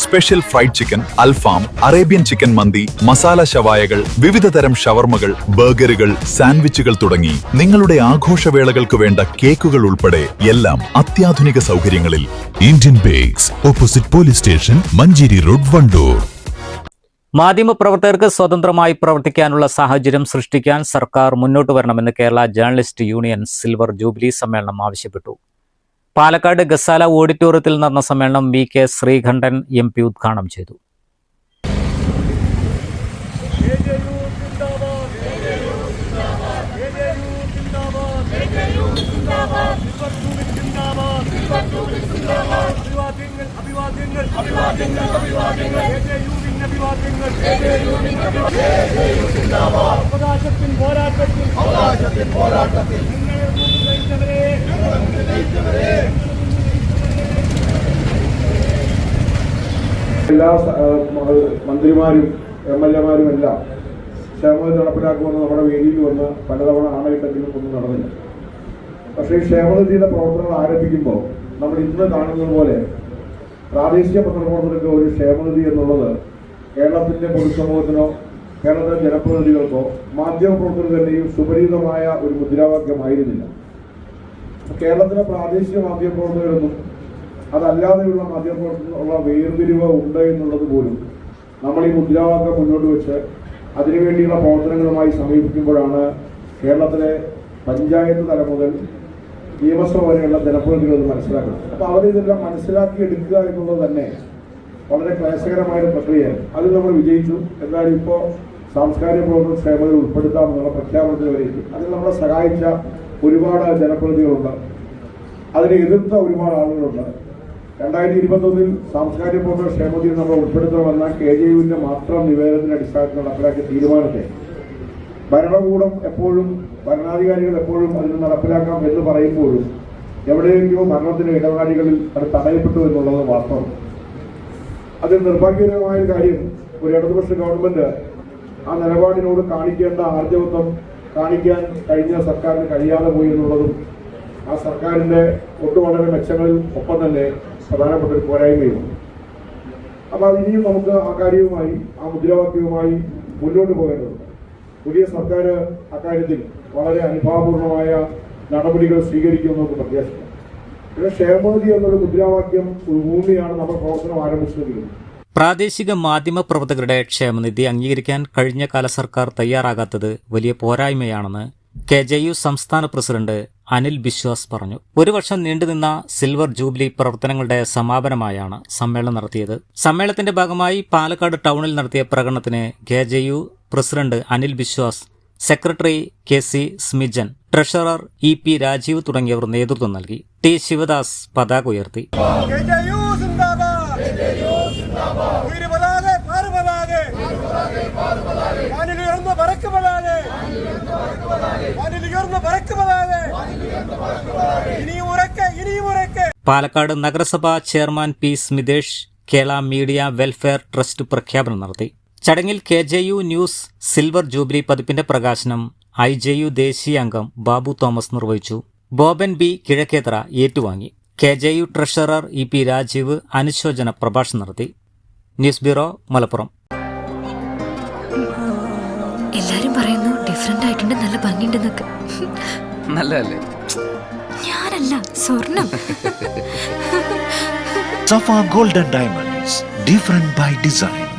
Special fried chicken, അൽഫാം, Arabian chicken മന്തി, മസാല ഷവായകൾ, വിവിധതരം ഷവർമകൾ, ബർഗറുകൾ, സാൻഡ്വിച്ചുകൾ തുടങ്ങി നിങ്ങളുടെ ആഘോഷവേളകൾക്ക് വേണ്ട കേക്കുകൾ ഉൾപ്പെടെ എല്ലാം അത്യാധുനിക സൗകര്യങ്ങളിൽ. Indian bakes, opposite police station, Manjeri road, Wandoor. മാധ്യമപ്രവർത്തകർക്ക് സ്വതന്ത്രമായി പ്രവർത്തിക്കാനുള്ള സാഹചര്യം സൃഷ്ടിക്കാൻ സർക്കാർ മുന്നോട്ട് വരണമെന്ന് Kerala journalist union silver jubilee സമ്മേളനം ആവശ്യപ്പെട്ടു. പാലക്കാട് ഗസാല ഓഡിറ്റോറിയത്തിൽ നടന്ന സമ്മേളനം VK ശ്രീകണ്ഠൻ MP ഉദ്ഘാടനം ചെയ്തു. എല്ലാ മന്ത്രിമാരും MLA-മാരും എല്ലാം ക്ഷേമനിധി നടപ്പിലാക്കുമെന്ന് നമ്മുടെ വേദിയിൽ വന്ന് പലതവണ ആണയിട്ടെങ്കിലും ഒന്നും നടന്നില്ല. പക്ഷേ ഈ ക്ഷേമനിധിയുടെ പ്രവർത്തനങ്ങൾ ആരംഭിക്കുമ്പോൾ നമ്മൾ ഇന്ന് കാണുന്നത് പോലെ പ്രാദേശിക പത്രപ്രവർത്തകർക്ക് ഒരു ക്ഷേമനിധി എന്നുള്ളത് കേരളത്തിൻ്റെ പൊതുസമൂഹത്തിനോ കേരളത്തിലെ ജനപ്രതിനിധികൾക്കോ മാധ്യമപ്രവർത്തകർ തന്നെയും സുപരിചിതമായ ഒരു മുദ്രാവാക്യമായിരുന്നില്ല. കേരളത്തിലെ പ്രാദേശിക മാധ്യമപ്രവർത്തകരൊന്നും അതല്ലാതെയുള്ള മാധ്യമപ്രവർത്തനത്തിനുള്ള വേർതിരിവ് ഉണ്ട് എന്നുള്ളത് പോലും നമ്മൾ ഈ മുദ്രാവാക്യം മുന്നോട്ട് വെച്ച് അതിനുവേണ്ടിയുള്ള പ്രവർത്തനങ്ങളുമായി സമീപിക്കുമ്പോഴാണ് കേരളത്തിലെ പഞ്ചായത്ത് തലം മുതൽ നിയമസഭ വരെയുള്ള ജനപ്രതിനിധികൾ മനസ്സിലാക്കുന്നത്. അപ്പോൾ അവരിതെല്ലാം മനസ്സിലാക്കിയെടുക്കുക എന്നുള്ളത് തന്നെ വളരെ ക്ലേശകരമായ പ്രക്രിയയാണ്. അതിൽ നമ്മൾ വിജയിച്ചു. എന്തായാലും ഇപ്പോൾ സാംസ്കാരിക പ്രവർത്തന ക്ഷേമത്തിൽ ഉൾപ്പെടുത്താമെന്നുള്ള പ്രഖ്യാപനത്തിൽ വരെയും അതിൽ നമ്മളെ സഹായിച്ച ഒരുപാട് ജനപ്രതിനിധികളുണ്ട്. അതിനെ എതിർത്ത ഒരുപാട് ആളുകളുണ്ട്. 2021 സാംസ്കാരിക പ്രവർത്തന ക്ഷേമത്തിൽ നമ്മൾ ഉൾപ്പെടുത്തണമെന്ന KJUവിൻ്റെ മാത്രം നിവേദനത്തിന്റെ അടിസ്ഥാനത്തിൽ നടപ്പിലാക്കിയ തീരുമാനത്തെ ഭരണകൂടം എപ്പോഴും ഭരണാധികാരികൾ എപ്പോഴും അതിന് നടപ്പിലാക്കാം എന്ന് പറയുമ്പോഴും എവിടെയെങ്കിലോ ഭരണത്തിന്റെ ഇടപെടലുകളിൽ അത് തടയപ്പെട്ടു എന്നുള്ളത് വാസ്തവം. അതിൽ നിർഭാഗ്യകരമായ കാര്യം ഒരു ഇടതുപക്ഷ ഗവൺമെന്റ് ആ നിലപാടിനോട് കാണിക്കേണ്ട ആർജവത്വം കാണിക്കാൻ കഴിഞ്ഞ സർക്കാരിന് കഴിയാതെ പോയി എന്നുള്ളതും ആ സർക്കാരിന്റെ വളരെ മെച്ചങ്ങളിൽ ഒപ്പം തന്നെ പ്രധാനപ്പെട്ട ഒരു പോരായ്മയുമാണ്. അപ്പോൾ അത് ഇനിയും നമുക്ക് ആ കാര്യവുമായി ആ മുദ്രാവാക്യവുമായി മുന്നോട്ട് പോകേണ്ടതുണ്ട്. പുതിയ സർക്കാർ അക്കാര്യത്തിൽ വളരെ അനുഭാവപൂർണമായ നടപടികൾ സ്വീകരിക്കുമെന്ന് നമുക്ക് പ്രത്യാശിക്കാം. പിന്നെ ക്ഷേമനിധി എന്നൊരു മുദ്രാവാക്യം ഊന്നിയാണ് നമ്മൾ പ്രവർത്തനം ആരംഭിച്ചതെങ്കിലും പ്രാദേശിക മാധ്യമ പ്രവർത്തകരുടെ ക്ഷേമനിധി അംഗീകരിക്കാൻ കഴിഞ്ഞ കാല സർക്കാർ തയ്യാറാകാത്തത് വലിയ പോരായ്മയാണെന്ന് KJU സംസ്ഥാന പ്രസിഡന്റ് അനിൽ ബിശ്വാസ് പറഞ്ഞു. ഒരു വർഷം നീണ്ടുനിന്ന സിൽവർ ജൂബിലി പ്രവർത്തനങ്ങളുടെ സമാപനമായാണ് സമ്മേളനം നടത്തിയത്. സമ്മേളനത്തിന്റെ ഭാഗമായി പാലക്കാട് ടൗണിൽ നടത്തിയ പ്രകടനത്തിന് KJU president Anil Biswas, secretary KC Smijan, treasurer EP Rajeev തുടങ്ങിയവർ നേതൃത്വം നൽകി. T ശിവദാസ് പതാക ഉയർത്തി. പാലക്കാട് നഗരസഭാ chairman P Smithesh Kerala media welfare trust പ്രഖ്യാപനം നടത്തി. ചടങ്ങിൽ KJU ന്യൂസ് സിൽവർ ജൂബിലി പതിപ്പിന്റെ പ്രകാശനം IJU ദേശീയ അംഗം ബാബു തോമസ് നിർവഹിച്ചു. ബോബൻ B കിഴക്കേത്തറ ഏറ്റുവാങ്ങി. KJU ട്രഷറർ EP രാജീവ് അനുശോചന പ്രഭാഷണം നടത്തി. News bureau, Malappuram. എല്ലാരും പറയുന്നു ഡിഫറെന്റ് ആയിട്ടുണ്ട്, നല്ല ഭംഗിയുണ്ടെന്നൊക്കെ. നല്ലതല്ലേ? ഞാനല്ല, സ്വർണം. Safa Gold and Diamonds, different by design.